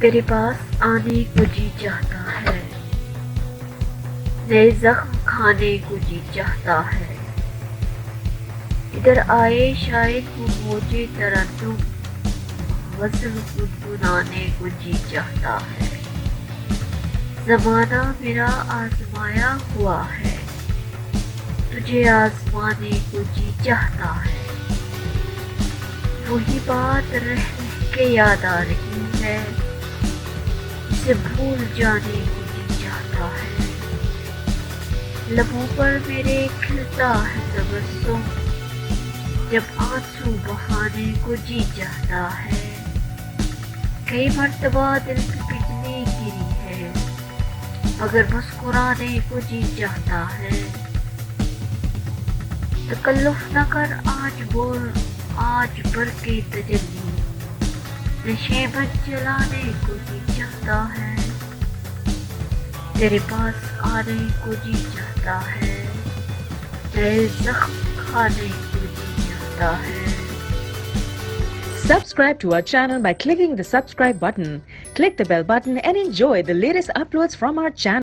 تیرے پاس آنے کو جی چاہتا ہے، نئے زخم کھانے کو جی چاہتا ہے، ادھر آئے شاید وہ موجے ترنم وصل گنگنانے کو جی چاہتا ہے، زمانہ میرا آزمایہ ہوا ہے، تجھے آزمانے کو جی چاہتا ہے، وہی بات رہ رہ کے یاد آ رہی ہے، اسے بھول جانے کو جی چاہتا ہے، لبوں پر میرے کھیلتا ہے تبسم، جب آنسو بہانے کو جی چاہتا ہے، کئی مرتبہ دل پہ بجلی گری ہے، مگر مسکرانے کو جی چاہتا ہے، تکلف نہ کر آج بول آج بھر کے تجلی، نشیمن جلانے کو جی چاہتا ہے، تیرے پاس آنے کو جی چاہتا ہے، نئے زخم کھانے کو جی چاہتا ہے۔ Subscribe to our channel by clicking the subscribe button. Click the bell button and enjoy the latest uploads from our channel.